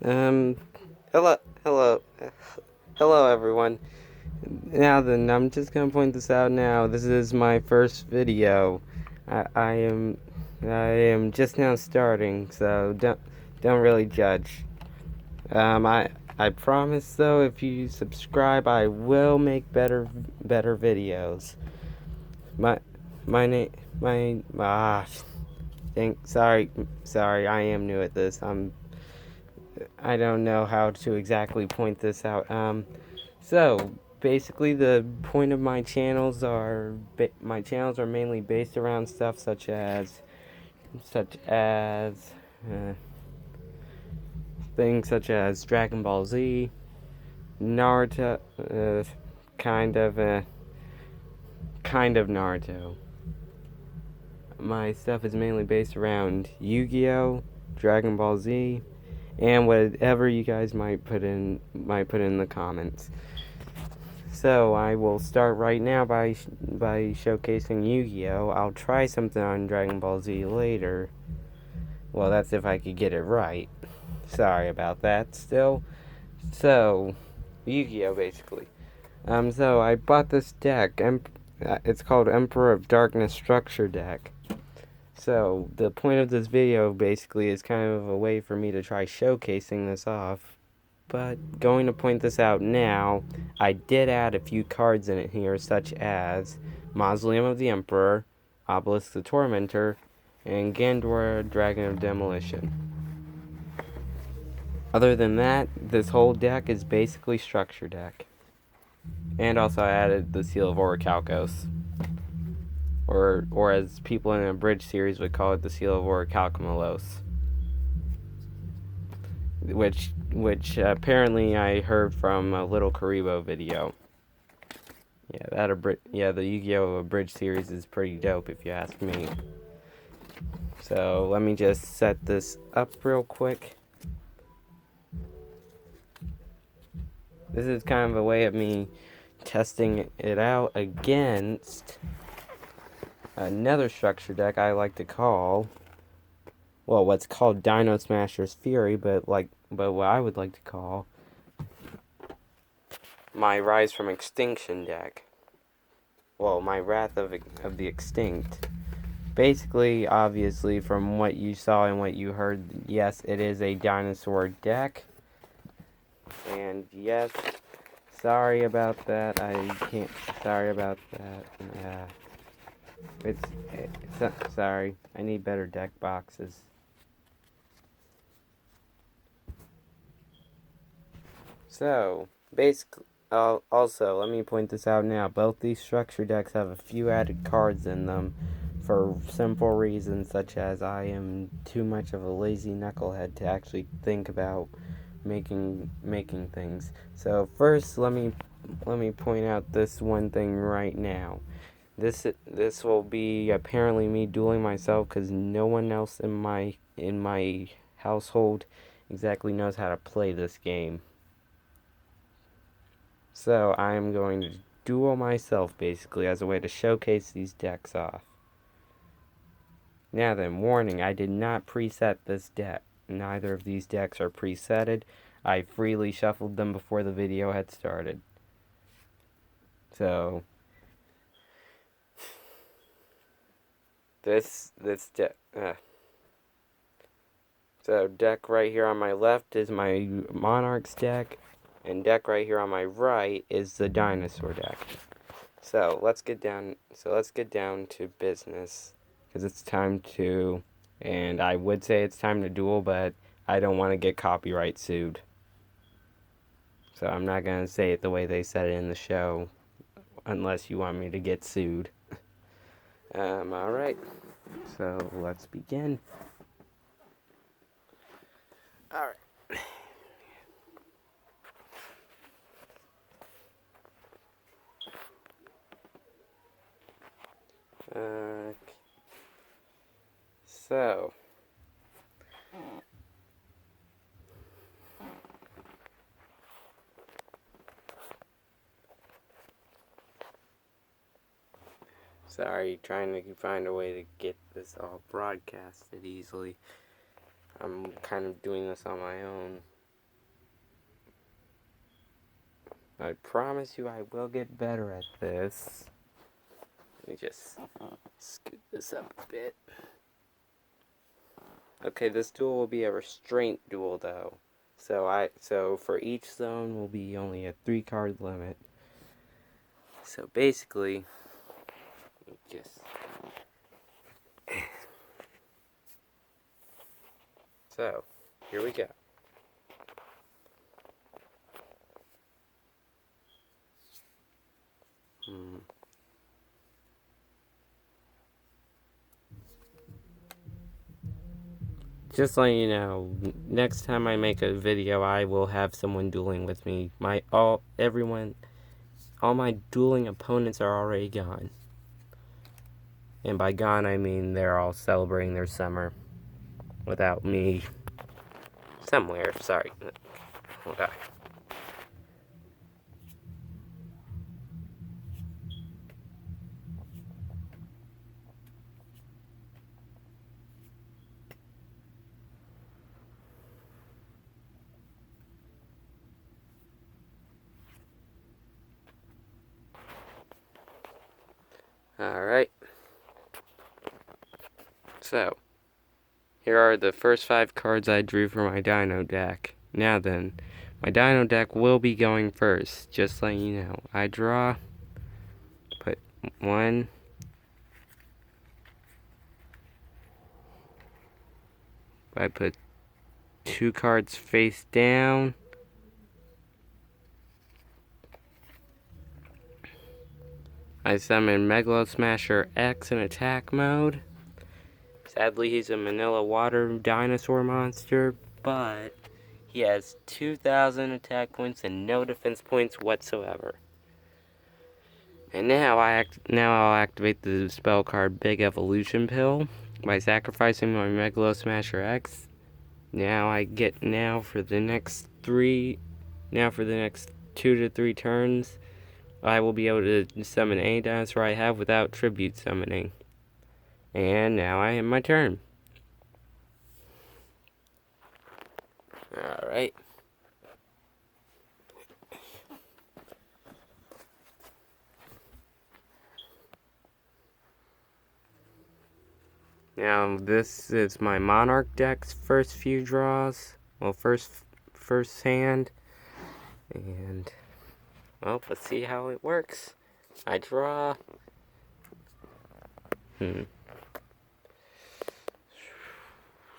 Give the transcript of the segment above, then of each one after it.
Um, hello, hello, hello everyone. Now then, I'm just gonna point this out now. This is my first video. I am, I am just now starting, so don't really judge. I promise though, if you subscribe, I will make better videos. My, my name, my, sorry, I am new at this. I don't know how to exactly point this out. So basically, the point of my channels are mainly based around stuff such as uh, things such as Dragon Ball Z, Naruto, kind of kind of Naruto. My stuff is mainly based around Yu-Gi-Oh, Dragon Ball Z, and whatever you guys might put in the comments. So I will start right now by showcasing Yu-Gi-Oh. I'll try something on Dragon Ball Z later. Well, that's if I could get it right. Sorry about that. Still, so Yu-Gi-Oh basically. So I bought this deck. It's called Emperor of Darkness Structure Deck. So the point of this video basically is kind of a way for me to try showcasing this off. But going to point this out now, I did add a few cards in it here, such as Mausoleum of the Emperor, Obelisk the Tormentor, and Gandora, Dragon of Demolition. Other than that, this whole deck is basically structure deck. And also I added the Seal of Orichalcos. Or as people in the Bridge series would call it, the Seal of Orichalcomelos. Which apparently I heard from a Little Karibo video. Yeah, the Yu-Gi-Oh! Bridge series is pretty dope if you ask me. So let me just set this up real quick. This is kind of a way of me testing it out against another structure deck I like to call, well, what's called Dino Smasher's Fury, but what I would like to call my Rise from Extinction deck. Well, my Wrath of the Extinct. Basically, obviously, from what you saw and what you heard, yes, it is a dinosaur deck. And yes, sorry about that. Sorry about that. Yeah. Sorry. I need better deck boxes. So, basically, also, let me point this out now. Both these structure decks have a few added cards in them for simple reasons, such as I am too much of a lazy knucklehead to actually think about making things. So first, let me point out this one thing right now. This will be apparently me dueling myself because no one else in my household exactly knows how to play this game. So I am going to duel myself basically as a way to showcase these decks off. Now then, warning, I did not preset this deck. Neither of these decks are presetted. I freely shuffled them before the video had started. So this deck so deck right here on my left is my Monarchs deck, and deck right here on my right is the Dinosaur deck. So let's get down to business, because it's time to, and I would say it's time to duel, but I don't want to get copyright sued. So I'm not going to say it the way they said it in the show, unless you want me to get sued. Alright, so let's begin. Alright. So sorry, trying to find a way to get this all broadcasted easily. I'm kind of doing this on my own. I promise you I will get better at this. Let me just scoot this up a bit. Okay, this duel will be a restraint duel though. So for each zone will be only a 3-card limit. So basically, just so here we go. Just letting you know, next time I make a video, I will have someone dueling with me. All my dueling opponents are already gone. And by gone, I mean they're all celebrating their summer without me somewhere. Sorry. Hold on. Alright. So, here are the first 5 cards I drew for my Dino deck. Now then, my Dino deck will be going first, just letting you know. I draw, put 1, I put 2 cards face down. I summon Megalo Smasher X in attack mode. Sadly, he's a Manila Water Dinosaur monster, but he has 2,000 attack points and no defense points whatsoever. And now I'll activate the spell card Big Evolution Pill by sacrificing my Megalo Smasher X. Now for the next 2 to 3 turns, I will be able to summon any dinosaur I have without tribute summoning. And now I have my turn. Alright. Now this is my Monarch deck's first few draws. Well, first hand. And, well, let's see how it works. I draw.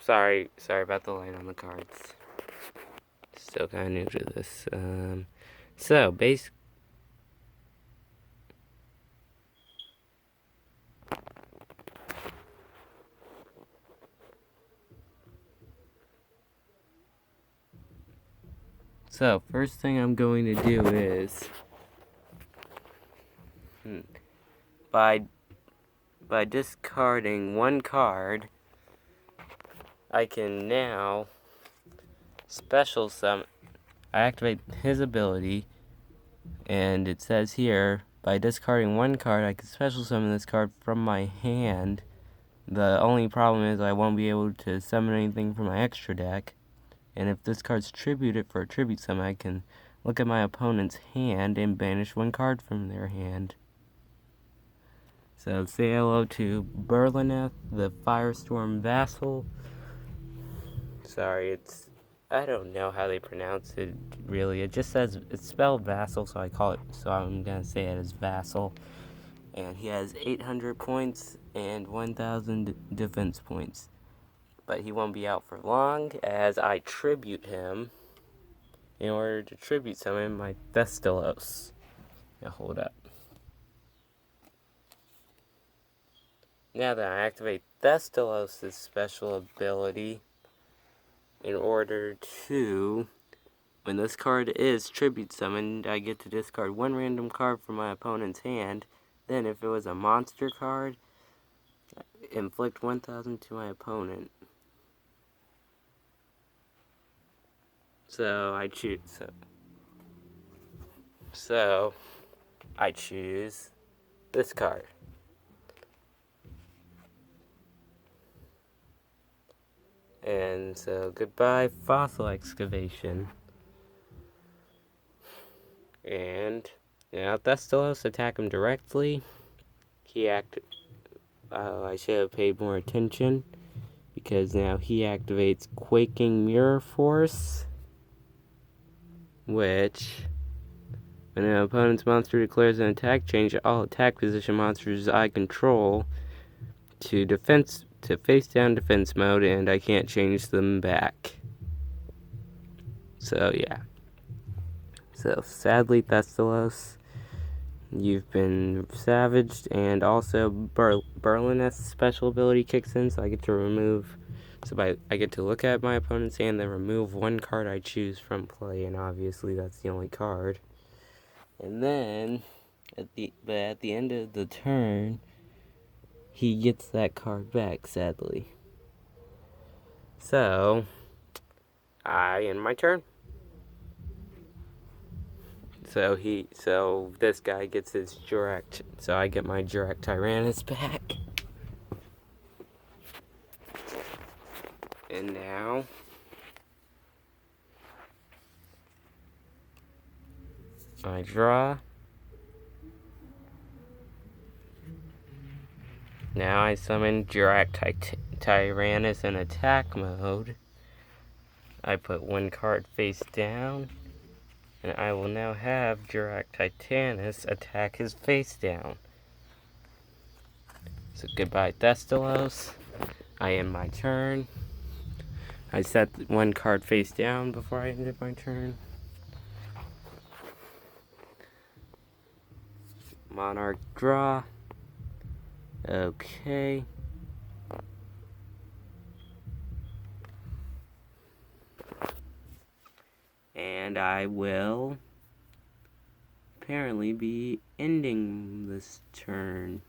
Sorry about the light on the cards. Still kind of new to this. So first thing I'm going to do is by discarding 1 card, I can now special summon. I activate his ability, and it says here, by discarding 1 card, I can special summon this card from my hand. The only problem is I won't be able to summon anything from my extra deck. And if this card's tributed for a tribute summon, I can look at my opponent's hand and banish 1 card from their hand. So say hello to Berlineth, the Firestorm Vassal. Sorry, I don't know how they pronounce it, really. It just says, it's spelled Vassal, so I'm gonna say it as Vassal. And he has 800 points and 1,000 defense points. But he won't be out for long, as I tribute him in order to tribute summon my Thestalos. Now hold up. Now that I activate Thestalos' special ability, in order to, when this card is tribute summoned, I get to discard 1 random card from my opponent's hand. Then if it was a monster card, inflict 1,000 to my opponent. So I choose this card. And so goodbye, Fossil Excavation. And now Thestalos attack him directly. I should have paid more attention, because now he activates Quaking Mirror Force, which, when an opponent's monster declares an attack, change all attack position monsters I control to face down defense mode, and I can't change them back. So yeah. So sadly, Thestalos, you've been savaged, and also Berlineth's special ability kicks in, so I get to I get to look at my opponent's hand, then remove one card I choose from play, and obviously that's the only card. And then, at the end of the turn, he gets that card back, sadly. So, I end my turn. So this guy gets his direct, so I get my direct Tyrannus back. And now, I draw. Now I summon direct Tyrannus in attack mode. I put one card face down, and I will now have direct Tyrannus attack his face down. So goodbye, Thestalos. I end my turn. I set one card face down before I ended my turn. Monarch draw. Okay. And I will apparently be ending this turn.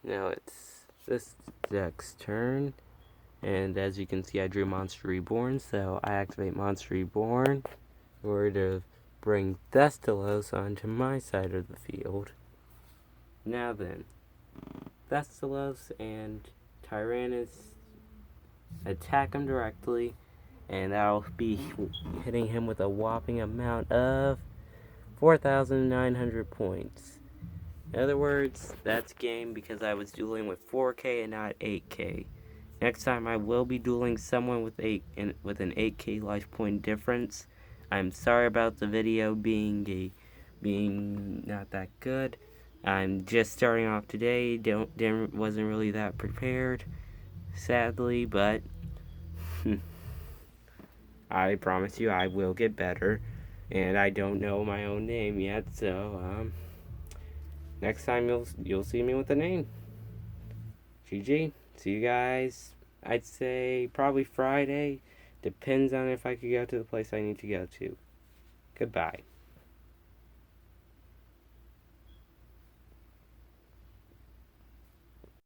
Now it's this deck's turn, and as you can see, I drew Monster Reborn, so I activate Monster Reborn in order to bring Thestalos onto my side of the field. Now then, Thestalos and Tyrannus attack him directly, and I'll be hitting him with a whopping amount of 4,900 points. In other words, that's game, because I was dueling with 4K and not 8K. Next time I will be dueling someone with an 8K life point difference. I'm sorry about the video being not that good. I'm just starting off today. Wasn't really that prepared, sadly, but I promise you I will get better. And I don't know my own name yet, so next time you'll see me with a name. GG. See you guys. I'd say probably Friday. Depends on if I could go to the place I need to go to. Goodbye.